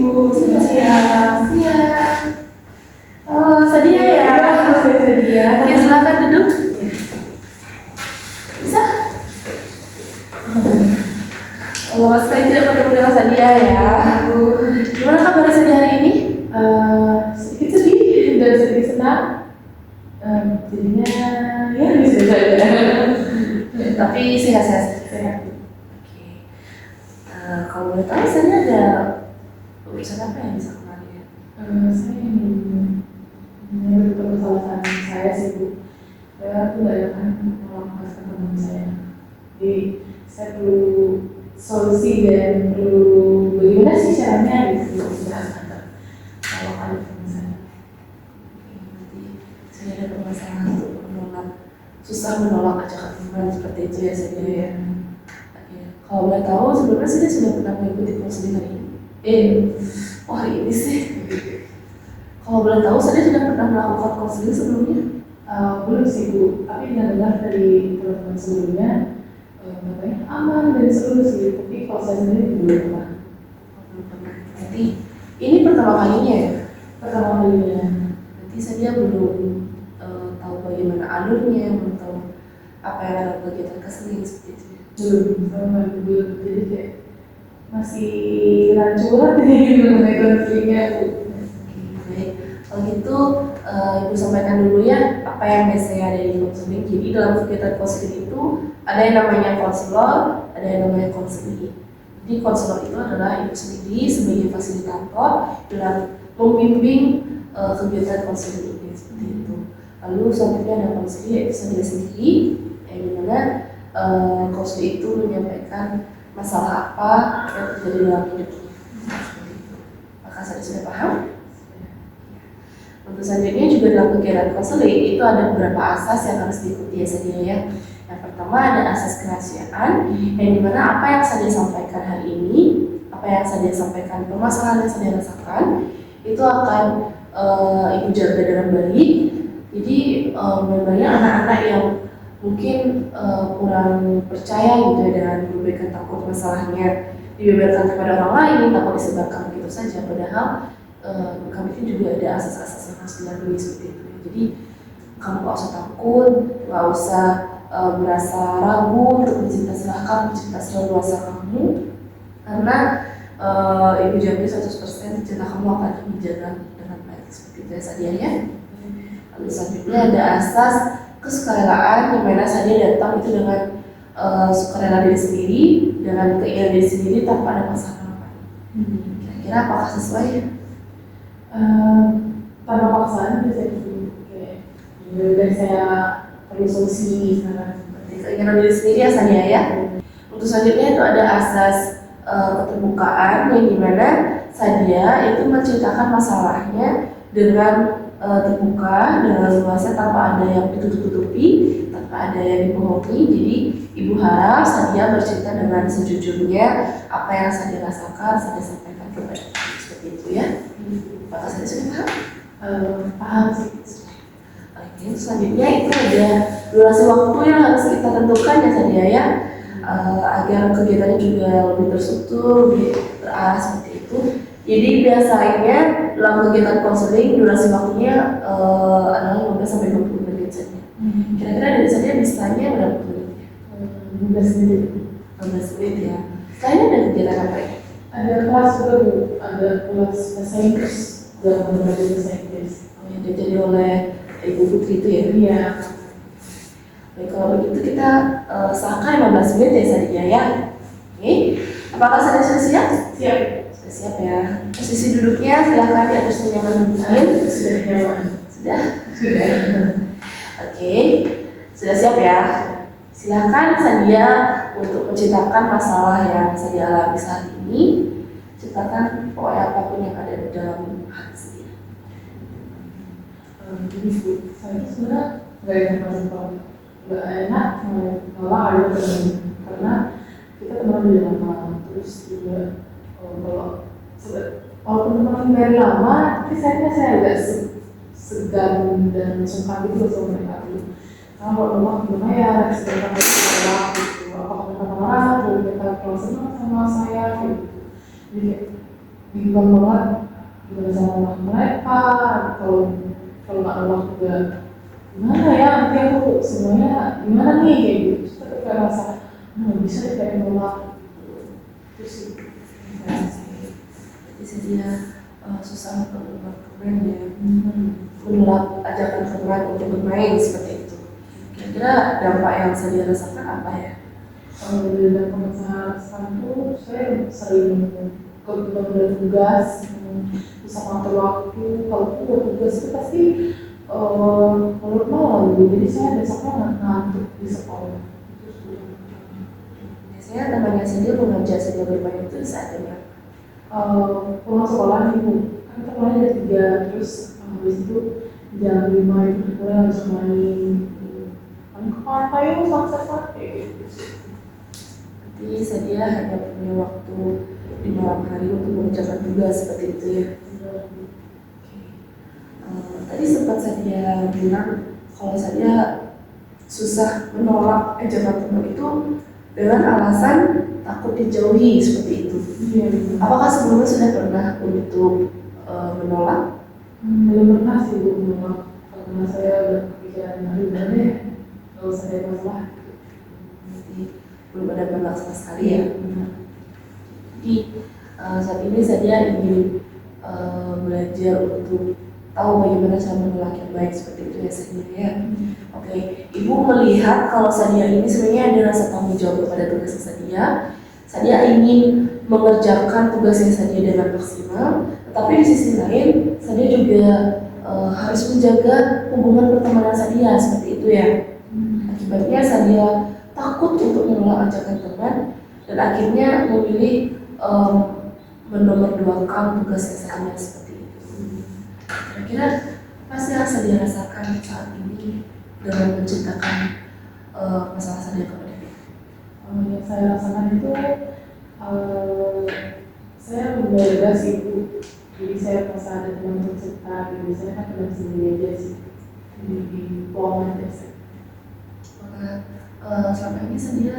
Ibu, selamat siang. Siang. Oh, Sadia ya? Sadia. Oke, silakan duduk. Bisa? Oh, sekali tidak bertemu dengan Sadia ya. Gimana kabar Sadia hari ini? Sedikit sedih dan sedikit senang. Jadinya ya bisa saja. Tapi sehat-sehat. Sehat. Oke. Kalau boleh tahu, Sadia ada urusan apa yang bisa kemarin ya? Saya ingin bertemu salah satu saya sih Bu. Saya tuh banyak kan melepaskan teman saya. Jadi saya perlu solusi dan perlu bagaimana sih caranya gitu sudah ada kalau ada teman saya. Nanti saya ada permasalahan untuk menolak, susah menolak ajakan teman seperti itu ya Sadia ya. Oke. Kalau boleh tahu, sebelumnya Sadia sudah pernah mengikuti konseling hari ini? Wah ini sih. Kalau boleh tahu, Sadia sudah pernah melakukan konseling sebelumnya? Belum sih Bu, tapi dengar dari teman-teman sebelumnya katanya aman dan seru sih, tapi kalau saya sendiri belum pernah. Belum pernah. Nanti ini pertama kalinya ya? Pertama kalinya. Nanti Sadia belum tahu bagaimana alurnya, belum tahu apa yang ada kegiatan konseling seperti itu. Belum, jadi kayak masih rancu banget nih mengenai konselingnya Bu. Baik, kalau gitu Ibu sampaikan dulu ya apa yang biasanya ada di konseling. Jadi dalam kegiatan konseling itu ada yang namanya konselor, ada yang namanya konseling. Jadi konselor itu adalah Ibu sendiri sebagai fasilitator dalam membimbing kegiatan konseling ini seperti itu. Lalu selanjutnya ada konseling yaitu Sadia sendiri, yang dimana konseling itu menyampaikan masalah apa yang terjadi dalam hidupnya. Seperti itu. Apakah Sadia sudah paham? Untuk selanjutnya juga dalam kegiatan konseling itu ada beberapa asas yang harus diikuti ya Sadia ya. Yang pertama ada asas kerahasiaan, yang dimana apa yang Sadia sampaikan hari ini, apa yang Sadia sampaikan, permasalahan yang Sadia rasakan, itu akan Ibu jaga dengan baik. Jadi banyak anak-anak yang mungkin kurang percaya gitu ya dengan memberikan takut masalahnya dibeberkan kepada orang lain, takut disebarkan begitu saja. Padahal kami itu juga ada asas-asas yang harus dilalui seperti itu. Jadi kamu gak usah takut, gak usah merasa ragu untuk bercerita, silahkan bercerita seleluasa kamu, karena Ibu jamin 100% cerita kamu akan dijaga dengan baik seperti itu ya Sadia ya. Lalu selanjutnya ada asas kesukarelaan, di mana Sadia datang itu dengan sukarela diri sendiri, dengan keinginan diri sendiri tanpa ada paksaan. Kira-kira apakah sesuai ya? Tanpa paksaan biasanya kayak dari saya perlu solusi sekarang. Keinginan diri sendiri ya Sadia ya. Untuk selanjutnya itu ada asas keterbukaan, yang dimana Sadia itu menceritakan masalahnya dengan terbuka, dengan luasnya, tanpa ada yang ditutup-tutupi, tanpa ada yang dibohongi. Jadi Ibu harap Sadia bercerita dengan sejujurnya apa yang Sadia rasakan, Sadia sampaikan kepada Ibu seperti itu ya. Apakah Sadia sudah paham? Paham sih. Oke, selanjutnya itu ada durasi waktu yang harus kita tentukan ya Sadia ya, agar kegiatannya juga lebih terstruktur, lebih terarah seperti itu. Jadi biasanya dalam kegiatan konseling durasi waktunya adalah 15 sampai 20 menit saja. Kira-kira dari Sadia bisanya berapa menit ya? 15 menit. 15 menit ya. Selain ada kegiatan apa ya? Ada kelas juga Bu, ada kelas bahasa Inggris dalam berbagai bahasa Inggris. Yang diajari oleh Ibu Putri itu ya? Iya. Baik, kalau begitu kita sahkan 15 menit ya Sadia ya. Oke, apakah Sadia sudah siap? Siap. Sudah siap ya. Posisi duduknya silahkan diatur senyaman mungkin. Sudah nyaman. Sudah? Sudah. Oke, sudah siap ya. Silakan Sadia untuk menceritakan masalah yang Sadia alami saat ini. Ceritakan pokoknya apapun yang ada di dalam hati Sadia. Jadi Bu, saya sebenarnya nggak enak kalau nggak enak malah ada teman, karena kita teman dari lama, terus juga walaupun teman dari lama, tapi saya agak segan dan sungkan gitu sama mereka dulu. Karena kalau rumah gimana ya, sedangkan mereka gitu, apakah mereka marah, atau mereka kalau senang sama saya gitu. Jadi bingung banget gimana sama mereka. Kalau nggak nolak juga gimana ya, nanti aku semuanya gimana nih kayak gitu. Terus aku kayak rasa bisa deh kayak nolak terus gitu. Jadi dia susah untuk menolak teman ya, menolak ajakan teman untuk bermain seperti itu. Kira-kira dampak yang saya rasakan apa ya? Kalau dari dampak saya rasakan tuh saya sering kebetulan tugas, bisa ngatur waktu. Kalau aku buat tugas itu pasti menurut malam gitu, jadi saya besoknya ngantuk di sekolah. Biasanya temannya sendiri mengajak saja bermain itu saat jam Pulang sekolah nih Bu, kan kita mulai jam 3, terus habis itu jam 5 itu mulai harus main kan ke pantai itu sunset gitu. Jadi saya hanya punya waktu di malam hari untuk mengerjakan tugas seperti itu ya. Tadi sempat saya bilang kalau saya susah menolak ajakan teman itu dengan alasan takut dijauhi seperti itu. Iya. Apakah sebelumnya sudah pernah untuk menolak? Belum pernah sih Bu menolak, karena saya udah kepikiran udah deh nggak usah ada masalah. Jadi belum ada menolak sama sekali ya. Jadi saat ini saya ingin belajar untuk tahu bagaimana cara menolak yang baik seperti itu ya sendiri ya. Oke, Ibu melihat kalau Sadia ini sebenarnya ada rasa tanggung jawab kepada tugas Sadia. Sadia ingin mengerjakan tugasnya Sadia dengan maksimal, tetapi di sisi lain Sadia juga harus menjaga hubungan pertemanan Sadia seperti itu ya. Akibatnya Sadia takut untuk menolak ajakan teman dan akhirnya memilih menomorduakan tugasnya Sadia seperti itu. Kira-kira apa sih yang Sadia rasakan saat ini dengan menceritakan masalah Sadia kepada dia? Yang saya rasakan itu saya berbeda sih Bu. Jadi saya pas ada teman untuk cerita, jadi saya kan pernah sendiri aja sih di ruangan biasa. Maka selama ini Sadia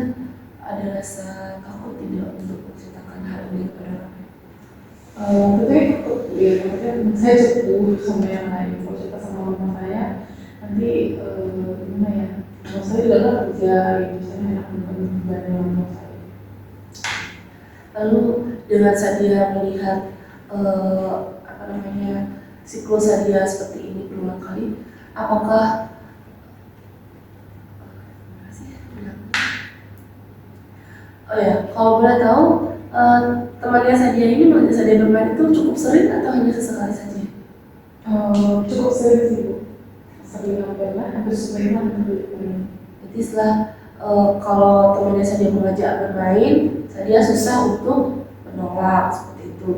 ada rasa takut tidak untuk menceritakan hal ini kepada orang lain? Waktu itu takut ya, maksudnya saya cukup sama yang lain. Kalau cerita sama mama saya nanti gimana ya, mama saya juga kan kerja gitu, saya enak beban mama saya. Lalu dengan Sadia melihat siklus Sadia seperti ini berulang kali, apakah kalau boleh tahu temannya Sadia ini mengajak Sadia bermain itu cukup sering atau hanya sesekali saja? Cukup sering sih Bu, sering hampir sering lah. Jadi setelah kalau temannya Sadia mengajak bermain, Sadia susah untuk menolak seperti itu.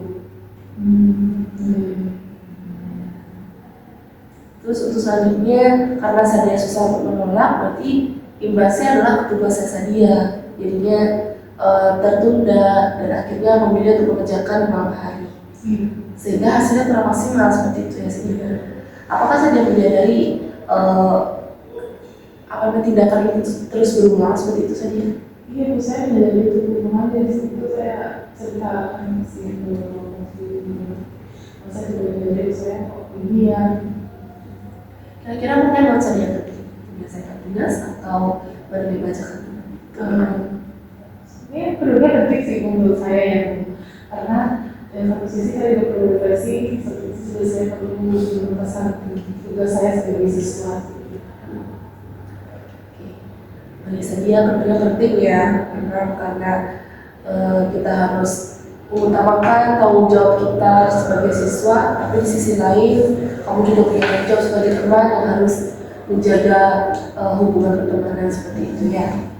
Terus untuk selanjutnya, karena Sadia susah untuk menolak, berarti imbasnya adalah ketugasan Sadia, jadinya tertunda dan akhirnya memilih untuk mengerjakan malam hari, sehingga hasilnya kurang maksimal seperti itu ya Sadia. Apakah Sadia menyadari tindakan itu terus berulang seperti itu Sadia? Iya Bu, saya menyadari itu memang dari situ saya ceritakan sih Bu. Saya juga menyadari saya kok beginian. Kira-kira mungkin buat Sadia menyelesaikan tugas atau berlebih bacakan? Ini perlunya penting sih menurut saya ya, karena dari satu sisi saya juga perlu refleksi, satu sisi juga saya perlu menuntaskan tugas saya sebagai siswa. Bagi Sadia tentunya penting ya, karena kita harus mengutamakan tanggung jawab kita sebagai siswa, tapi di sisi lain kamu juga punya tanggung jawab sebagai teman yang harus menjaga hubungan pertemanan seperti itu ya.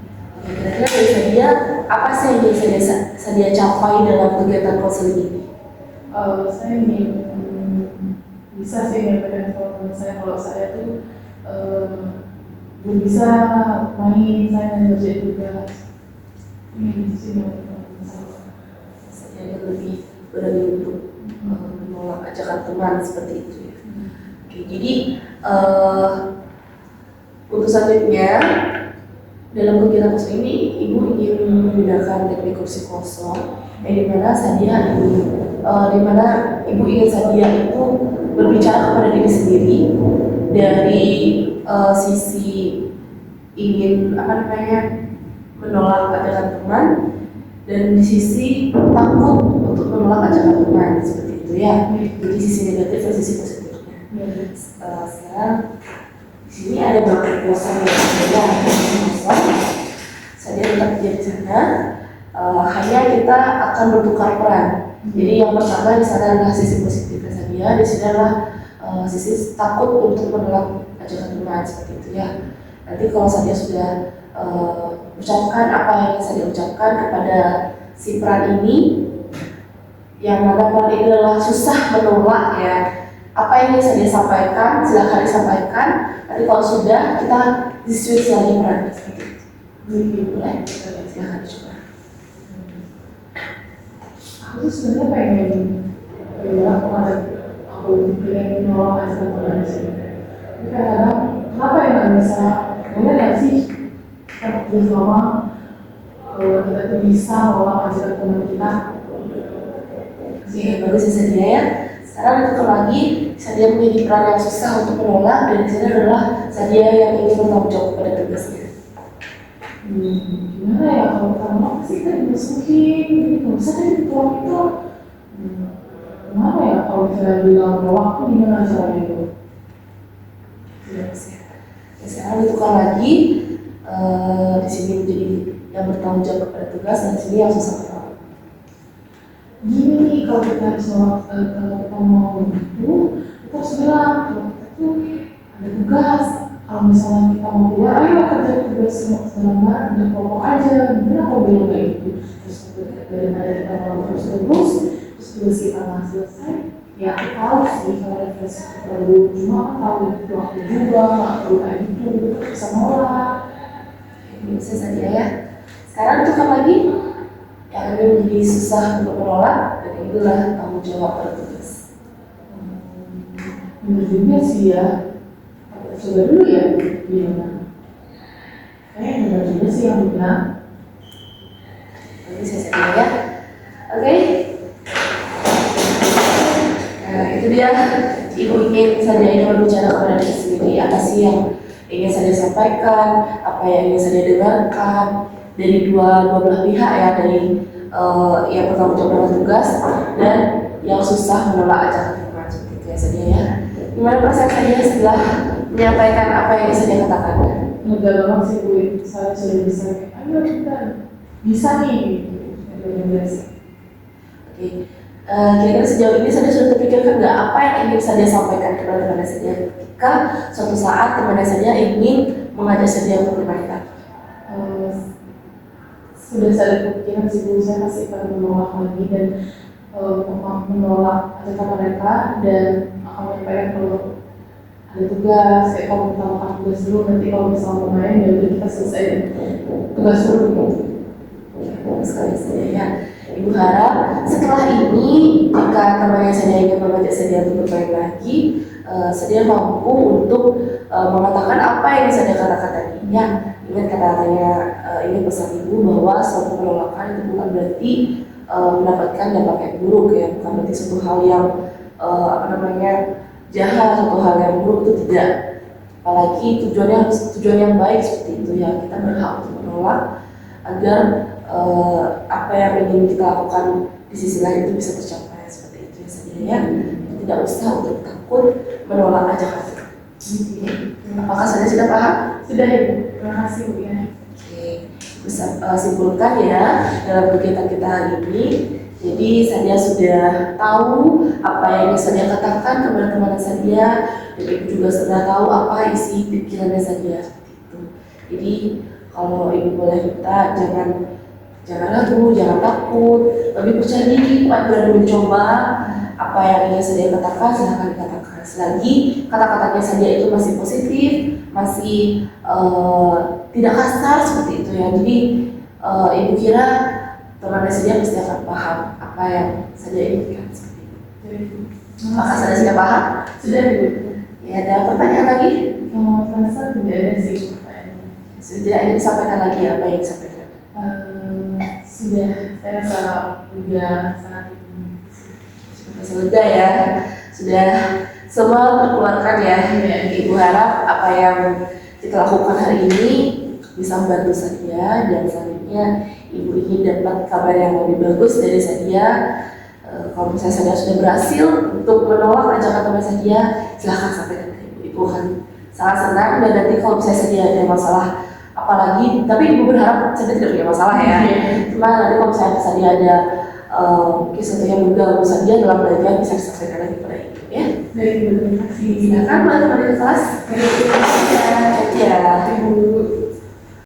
Kira-kira dari Sadia, apa sih yang ingin Sadia capai dalam kegiatan konseling ini? Saya ingin bisa sih menyampaikan ke saya kalau saya tuh belum bisa main, saya ngerjain tugas. Ini sih masalah. Sadia lebih berani untuk menolak ajakan teman seperti itu ya. Oke, jadi untuk selanjutnya dalam kegiatan kosong ini ibu ingin menggunakan teknik kursi kosong yang dimana Sadia dimana ibu ingin Sadia itu berbicara kepada diri sendiri dari sisi ingin menolak ajakan teman, dan di sisi takut untuk menolak ajakan teman, seperti itu ya. Jadi sisi negatif dan sisi positifnya. Sekarang di sini ada bangku kosong yang kosong. Saya tetap di sana. Hanya kita akan bertukar peran. Jadi yang pertama di sana adalah sisi positifnya Sadia, di sini adalah sisi takut untuk menolak ajakan teman, seperti itu ya. Nanti kalau Sadia sudah ucapkan apa yang Sadia ucapkan kepada si peran ini, yang mana peran ini adalah susah menolak ya, apa yang Sadia sampaikan silakan disampaikan. Nanti kalau sudah kita switch lagi peran, seperti itu. Boleh? Silakan coba. Aku sebenarnya pengen aku pengen menolak ajakan teman sih. Tapi kadang kenapa ya nggak bisa? Kayaknya nggak sih bersama kita tuh bisa menolak ajakan teman kita. Oke, bagus ya Sadia ya. Sekarang untuk lagi Sadia memiliki peran yang susah untuk menolak, dan di sini adalah Sadia yang ingin bertanggung jawab pada tugasnya. Gimana ya kalau kita nolak sih kan dimasukin gitu, bisa deh dituang itu. Gimana ya kalau misalnya bilang nolak tuh gimana caranya itu? Sekarang ditukar lagi, di sini menjadi yang bertanggung jawab kepada tugas, dan di sini yang susah menolak. Gini nih, kalau kita harus nolak, kalau kita mau itu, kita harus bilang kalau kita tuh ada tugas. Kalau misalnya kita mau keluar, ayo kerja tugas selama dan kelompok aja. Gimana kalau bilang kayak gitu? Terus daripada kita mau terus tugas kita nggak selesai, ya aku tahu sih kalau refleksi perlu, cuma aku tahu itu waktu juga, nggak perlu kayak gitu, bisa nolak. Bisa Sadia ya. Sekarang tukar lagi yang ini menjadi susah untuk menolak, dan itulah tanggung jawab pada tugas. Bener juga sih ya. Coba dulu ya, gimana? Bener juga sih yang bilang. Ini saya Sadia ya. Oke. Nah, itu dia. Ibu ingin Sadia ini berbicara kepada diri sendiri, apa sih yang ingin Sadia sampaikan, apa yang ingin Sadia dengarkan dari dua belah pihak ya, dari yang bertanggung jawab dengan tugas dan yang susah menolak ajakan teman, seperti itu ya Sadia ya. Gimana perasaan Sadia setelah menyampaikan apa yang Sadia katakan? Lega banget sih Bu, saya sudah bisa. Ayo kita bisa nih. Oke. Kira-kira sejauh ini Sadia sudah terpikirkan nggak apa yang ingin Sadia sampaikan kepada teman Sadia ketika suatu saat teman Sadia ingin mengajak Sadia untuk bermain? Sudah saya pikirkan sih Bu, saya pasti akan menolak lagi dan menolak ajakan mereka, dan akan menyampaikan kalau ada tugas, kayak kalau kita makan tugas dulu, nanti kalau misalnya mau main ya udah kita selesai tugas dulu. Sekali saja ya. Ibu harap setelah ini jika temannya Sadia ingin mengajak Sadia untuk bermain lagi, Sadia mampu untuk mengatakan apa yang Sadia katakan tadi ya. Ingat kata-katanya ini pesan ibu bahwa suatu penolakan itu bukan berarti mendapatkan dampak yang buruk ya, bukan berarti suatu hal yang jahat, suatu hal yang buruk, itu tidak. Apalagi tujuannya harus tujuan yang baik seperti itu ya. Kita berhak untuk menolak agar apa yang ingin kita lakukan di sisi lain itu bisa tercapai, seperti itu ya Sadia ya. Tidak usah untuk takut menolak ajakan. Apakah Sadia sudah paham? Sudah Ibu, terima kasih Bu ya. Oke, bisa simpulkan ya dalam kegiatan kita hari ini. Jadi Sadia sudah tahu apa yang Sadia katakan kepada teman Sadia, dan Ibu juga sudah tahu apa isi pikirannya Sadia, seperti itu. Jadi kalau Ibu boleh minta, jangan ragu, jangan takut, lebih percaya diri, berani mencoba. Apa yang ingin Sadia katakan, silahkan dikatakan. Selagi kata-katanya Sadia itu masih positif, masih tidak kasar seperti itu ya. Jadi Ibu kira teman Sadia pasti akan paham apa yang Sadia inginkan, seperti itu. Apakah Sadia sudah paham? Sudah Ibu. Ya, ada pertanyaan lagi? Kalau merasa tidak ada sih. Sudah ingin disampaikan lagi apa yang disampaikan? Sudah, saya rasa udah sangat Sudah lega ya, sudah semua terkeluarkan ya. Ibu harap apa yang kita lakukan hari ini bisa membantu Sadia, dan selanjutnya Ibu ingin dapat kabar yang lebih bagus dari Sadia. Kalau misalnya Sadia sudah berhasil untuk menolak ajakan teman Sadia, silahkan sampaikan ke Ibu. Ibu akan sangat senang, dan nanti kalau misalnya Sadia ada masalah apalagi, tapi Ibu berharap Sadia tidak punya masalah ya. Cuma nanti kalau misalnya Sadia ada mungkin sesuatu yang mengganggu Sadia dalam belajar, bisa disampaikan lagi kepada Ibu ya. Baik, terima kasih. Silakan balik ke kelas. Terima kasih Ya. Ibu.